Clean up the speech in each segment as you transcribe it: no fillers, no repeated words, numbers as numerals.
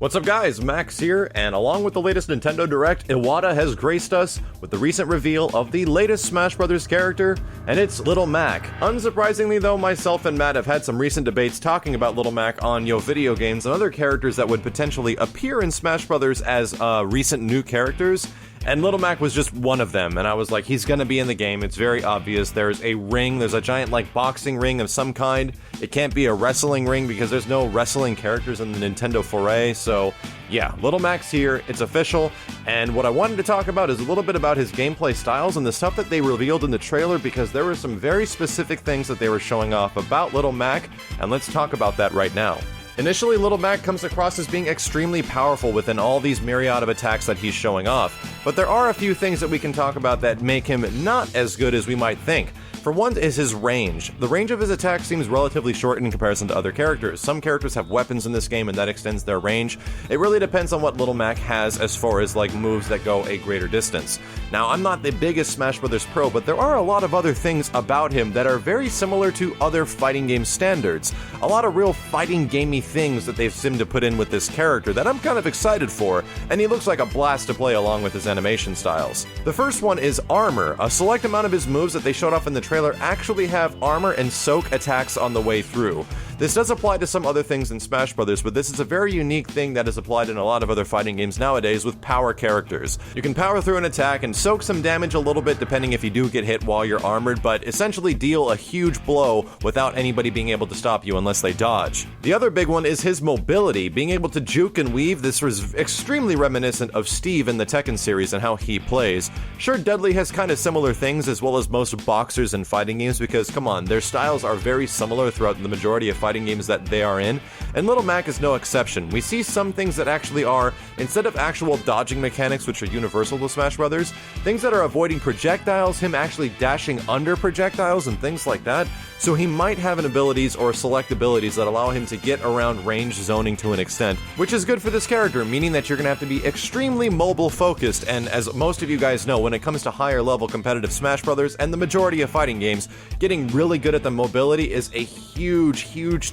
What's up guys, Max here, and along with the latest Nintendo Direct, Iwata has graced us with the recent reveal of the latest Smash Bros. Character, and it's Little Mac. Unsurprisingly though, myself and Matt have had some recent debates talking about Little Mac on Yo Video Games and other characters that would potentially appear in Smash Bros. As recent new characters. And Little Mac was just one of them, and I was like, he's gonna be in the game, it's very obvious. There's a ring, there's a giant, boxing ring of some kind. It can't be a wrestling ring because there's no wrestling characters in the Nintendo foray, so yeah, Little Mac's here, it's official, and what I wanted to talk about is a little bit about his gameplay styles and the stuff that they revealed in the trailer, because there were some very specific things that they were showing off about Little Mac, and let's talk about that right now. Initially, Little Mac comes across as being extremely powerful within all these myriad of attacks that he's showing off, but there are a few things that we can talk about that make him not as good as we might think. For one is his range. The range of his attack seems relatively short in comparison to other characters. Some characters have weapons in this game and that extends their range. It really depends on what Little Mac has as far as moves that go a greater distance. Now, I'm not the biggest Smash Bros. Pro, but there are a lot of other things about him that are very similar to other fighting game standards. A lot of real fighting gamey things that they've seemed to put in with this character that I'm kind of excited for, and he looks like a blast to play along with his animation styles. The first one is armor. A select amount of his moves that they showed off in the trailer actually have armor and soak attacks on the way through. This does apply to some other things in Smash Bros., but this is a very unique thing that is applied in a lot of other fighting games nowadays with power characters. You can power through an attack and soak some damage a little bit depending if you do get hit while you're armored, but essentially deal a huge blow without anybody being able to stop you unless they dodge. The other big one is his mobility, being able to juke and weave. This was extremely reminiscent of Steve in the Tekken series and how he plays. Sure, Dudley has kind of similar things as well as most boxers in fighting games because, come on, their styles are very similar throughout the majority of fighting games that they are in, and Little Mac is no exception. We see some things that actually are, instead of actual dodging mechanics which are universal to Smash Brothers, things that are avoiding projectiles, him actually dashing under projectiles and things like that, so he might have an abilities or select abilities that allow him to get around range zoning to an extent, which is good for this character, meaning that you're going to have to be extremely mobile focused, and as most of you guys know, when it comes to higher level competitive Smash Brothers and the majority of fighting games, getting really good at the mobility is a huge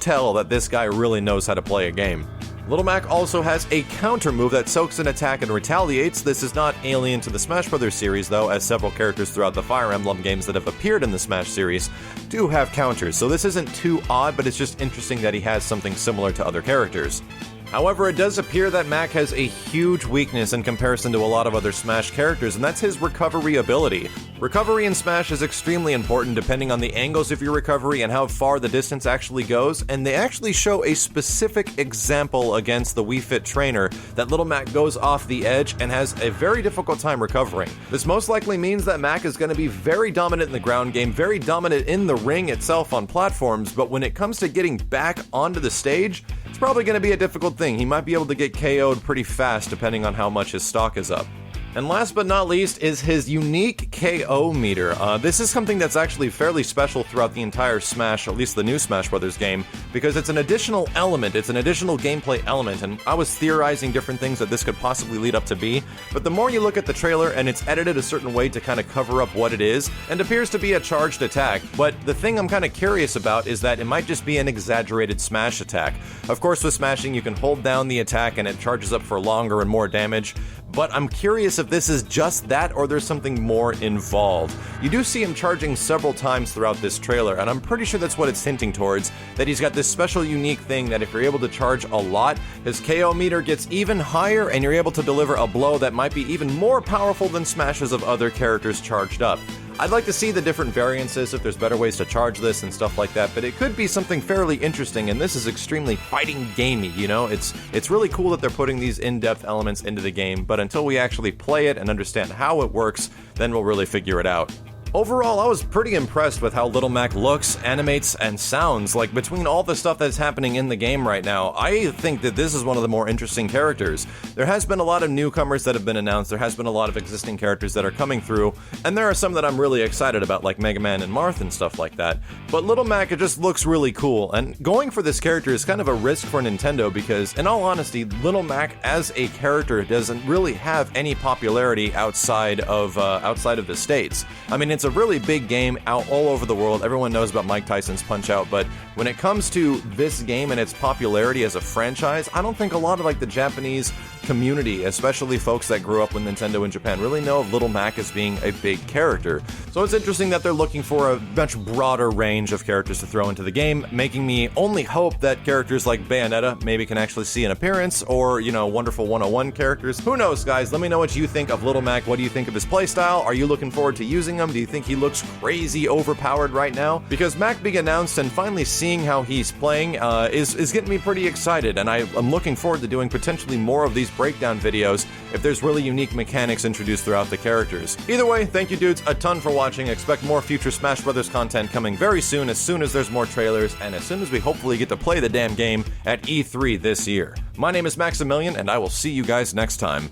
tell that this guy really knows how to play a game. Little Mac also has a counter move that soaks an attack and retaliates. This is not alien to the Smash Bros. Series though, as several characters throughout the Fire Emblem games that have appeared in the Smash series do have counters, so this isn't too odd, but it's just interesting that he has something similar to other characters. However, it does appear that Mac has a huge weakness in comparison to a lot of other Smash characters, and that's his recovery ability. Recovery in Smash is extremely important depending on the angles of your recovery and how far the distance actually goes, and they actually show a specific example against the Wii Fit trainer that Little Mac goes off the edge and has a very difficult time recovering. This most likely means that Mac is going to be very dominant in the ground game, very dominant in the ring itself on platforms, but when it comes to getting back onto the stage, it's probably going to be a difficult thing. He might be able to get KO'd pretty fast depending on how much his stock is up. And last but not least is his unique KO meter. This is something that's actually fairly special throughout the entire Smash, at least the new Smash Bros. Game, because it's an additional element, it's an additional gameplay element, and I was theorizing different things that this could possibly lead up to be, but the more you look at the trailer and it's edited a certain way to kind of cover up what it is, and appears to be a charged attack, but the thing I'm kind of curious about is that it might just be an exaggerated smash attack. Of course, with smashing you can hold down the attack and it charges up for longer and more damage, but I'm curious if this is just that or there's something more involved. You do see him charging several times throughout this trailer, and I'm pretty sure that's what it's hinting towards, that he's got this special unique thing that if you're able to charge a lot, his KO meter gets even higher and you're able to deliver a blow that might be even more powerful than smashes of other characters charged up. I'd like to see the different variances, if there's better ways to charge this and stuff like that, but it could be something fairly interesting, and this is extremely fighting gamey, you know? It's really cool that they're putting these in-depth elements into the game, but until we actually play it and understand how it works, then we'll really figure it out. Overall, I was pretty impressed with how Little Mac looks, animates, and sounds. Between all the stuff that's happening in the game right now, I think that this is one of the more interesting characters. There has been a lot of newcomers that have been announced, there has been a lot of existing characters that are coming through, and there are some that I'm really excited about, like Mega Man and Marth and stuff like that. But Little Mac, it just looks really cool, and going for this character is kind of a risk for Nintendo because, in all honesty, Little Mac as a character doesn't really have any popularity outside of the States. I mean, it's a really big game out all over the world. Everyone knows about Mike Tyson's Punch-Out, but when it comes to this game and its popularity as a franchise, I don't think a lot of like the Japanese community, especially folks that grew up with Nintendo in Japan, really know of Little Mac as being a big character. So it's interesting that they're looking for a much broader range of characters to throw into the game, making me only hope that characters like Bayonetta maybe can actually see an appearance, or, you know, Wonderful 101 characters. Who knows, guys? Let me know what you think of Little Mac. What do you think of his playstyle? Are you looking forward to using him? Do you think he looks crazy overpowered right now? Because Mac being announced and finally seeing how he's playing is getting me pretty excited, and I'm looking forward to doing potentially more of these breakdown videos if there's really unique mechanics introduced throughout the characters. Either way, thank you dudes a ton for watching. Expect more future Smash Brothers content coming very soon as there's more trailers, and as soon as we hopefully get to play the damn game at E3 this year. My name is Maximilian, and I will see you guys next time.